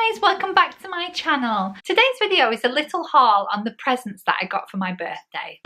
guys, welcome back to my channel. Today's video is a little haul on the presents that I got for my birthday.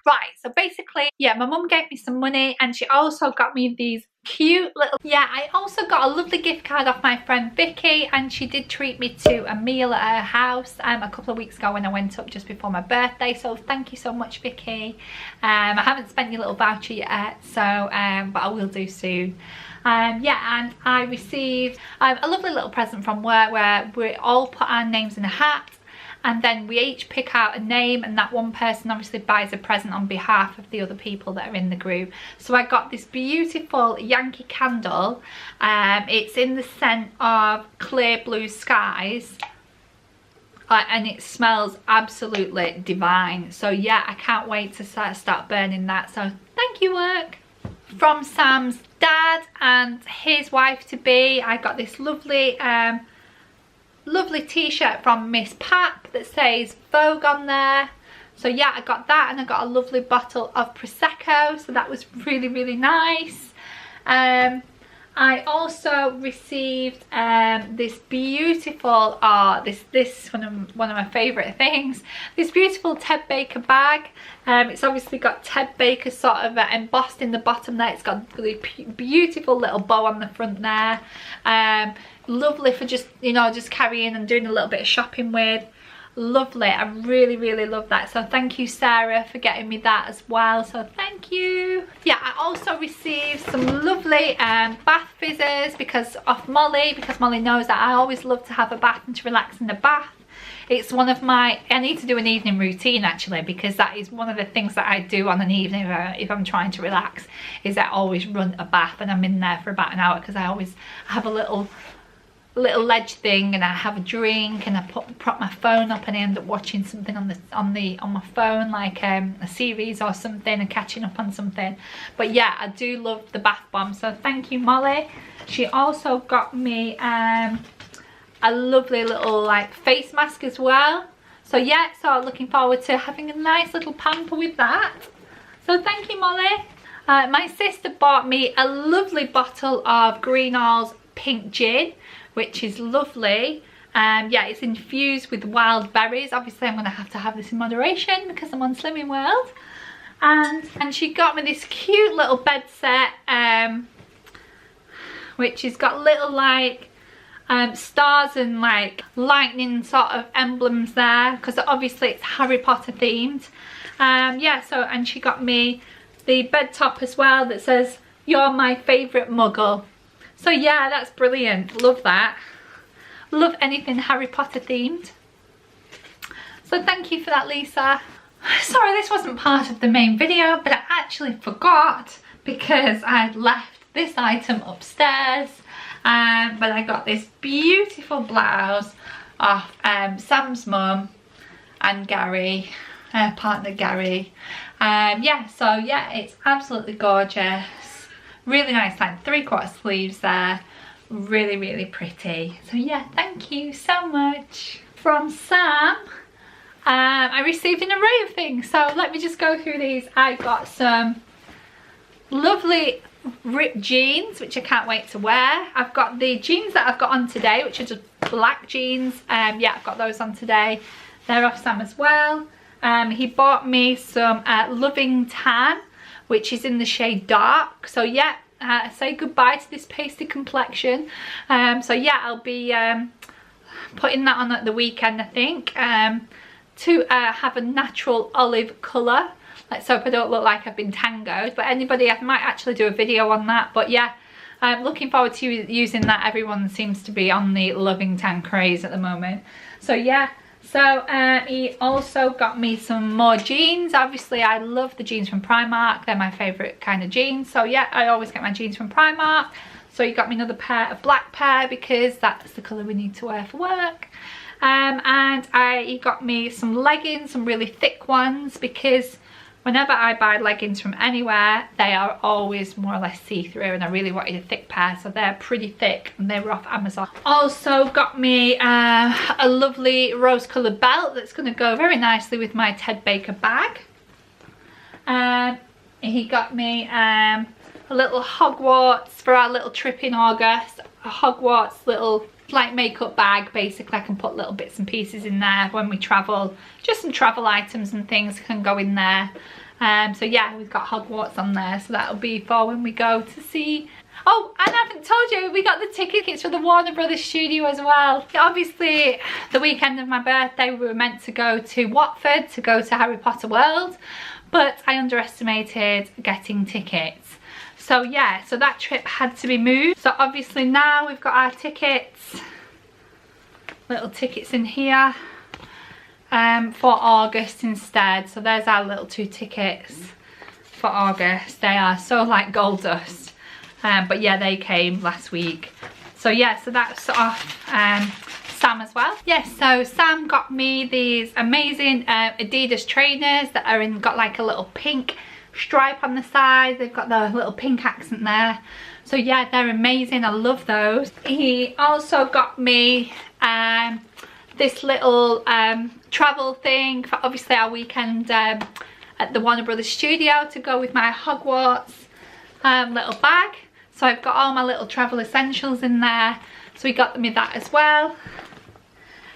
Right, so basically, yeah, my mum gave me some money and she also got me these cute little, I also got a lovely gift card off my friend Vicky, and she did treat me to a meal at her house a couple of weeks ago when I went up just before my birthday, so thank you so much, Vicky. I haven't spent your little voucher yet, so but I will do soon. Yeah, and I received a lovely little present from work where we all put our names in a hat, and then we each pick out a name, and that one person obviously buys a present on behalf of the other people that are in the group. So I got this beautiful Yankee candle. It's in the scent of Clear Blue Skies. And it smells absolutely divine. So yeah, I can't wait to start burning that. So thank you, work. From Sam's dad and his wife-to-be, I got this lovely lovely t-shirt from Miss Pap that says Vogue on there. So yeah, I got that, and I got a lovely bottle of Prosecco, so that was really, really nice. I also received this beautiful, this one of my favourite things, this beautiful Ted Baker bag. It's obviously got Ted Baker sort of embossed in the bottom there. It's got the beautiful little bow on the front there. Lovely for just, you know, just carrying and doing a little bit of shopping with. Lovely. I really, really love that. So thank you, Sarah, for getting me that as well. So thank you. Yeah, I also received some lovely bath fizzers because Molly knows that I always love to have a bath and to relax in the bath. It's one of my, I need to do an evening routine actually, because that is one of the things that I do on an evening if I'm trying to relax, is I always run a bath, and I'm in there for about an hour because I always have a little ledge thing, and I have a drink, and I prop my phone up, and I end up watching something on my phone, like a series or something, and catching up on something. But yeah, I do love the bath bomb, so thank you, Molly. She also got me a lovely little like face mask as well. So yeah, so looking forward to having a nice little pamper with that. So thank you, Molly. My sister bought me a lovely bottle of Greenall's pink gin, which is lovely. Yeah, it's infused with wild berries. Obviously I'm going to have this in moderation because I'm on Slimming World. And she got me this cute little bed set, which has got little like stars and like lightning sort of emblems there, because obviously it's Harry Potter themed. Yeah, so, and she got me the bed top as well that says "You're my favourite muggle." So yeah, that's brilliant. Love that. Love anything Harry Potter themed. So thank you for that, Lisa. Sorry, this wasn't part of the main video, but I actually forgot because I'd left this item upstairs. But I got this beautiful blouse off Sam's mum and Gary, her partner Gary. Yeah, so yeah, it's absolutely gorgeous. Really nice, like 3/4 sleeves there. Really, really pretty. So yeah, thank you so much. From Sam, I received an array of things. So let me just go through these. I got some lovely ripped jeans, which I can't wait to wear. I've got the jeans that I've got on today, which are just black jeans. Yeah, I've got those on today. They're off Sam as well. He bought me some Loving Tan, which is in the shade dark. So yeah, say goodbye to this pasty complexion. So yeah, I'll be putting that on at the weekend, I think, to have a natural olive colour. Let's hope I don't look like I've been tangoed, but anybody, I might actually do a video on that. But yeah, I'm looking forward to using that. Everyone seems to be on the Loving Tan craze at the moment. So yeah, so he also got me some more jeans. Obviously I love the jeans from Primark. They're my favourite kind of jeans. So yeah, I always get my jeans from Primark. So he got me another pair, a black pair, because that's the colour we need to wear for work. And he got me some leggings, some really thick ones, because whenever I buy leggings from anywhere, they are always more or less see-through, and I really wanted a thick pair, so they're pretty thick, and they were off Amazon. Also got me a lovely rose-coloured belt that's going to go very nicely with my Ted Baker bag. He got me a a little Hogwarts for our little trip in August. A Hogwarts little like makeup bag. Basically I can put little bits and pieces in there when we travel. Just some travel items and things can go in there. So yeah, we've got Hogwarts on there, so that'll be for when we go to see. Oh, and I haven't told you, we got the tickets for the Warner Brothers studio as well. Obviously, the weekend of my birthday, we were meant to go to Watford to go to Harry Potter World, but I underestimated getting tickets. So yeah, so that trip had to be moved. So obviously now we've got our tickets, little tickets in here for August instead. So there's our little 2 tickets for August. They are so like gold dust. But yeah, they came last week. So yeah, so that's off Sam as well. Yes, so Sam got me these amazing Adidas trainers that are got like a little pink stripe on the side. They've got the little pink accent there. So yeah, they're amazing. I love those. He also got me this little travel thing for obviously our weekend at the Warner Brothers studio to go with my Hogwarts little bag. So I've got all my little travel essentials in there. So he got me that as well.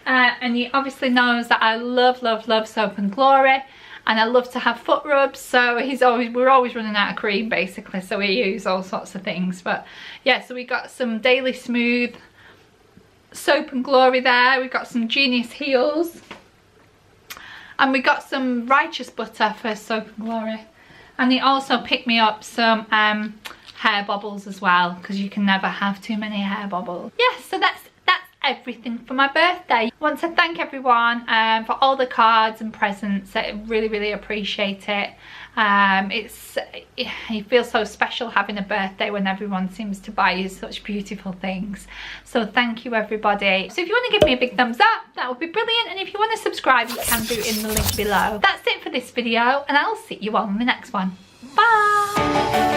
And he obviously knows that I love, love, love Soap and Glory. And I love to have foot rubs. So we're always running out of cream basically. So we use all sorts of things. But yeah, so we got some Daily Smooth Soap and Glory there. We got some Genius Heels. And we got some Righteous Butter for Soap and Glory. And he also picked me up some hair bobbles as well, because you can never have too many hair bobbles. Yes, so that's everything for my birthday. I want to thank everyone for all the cards and presents. I really, really appreciate it. It feels so special having a birthday when everyone seems to buy you such beautiful things. So thank you everybody. So if you want to give me a big thumbs up, that would be brilliant. And if you want to subscribe, you can do in the link below. That's it for this video, and I'll see you on the next one. Bye.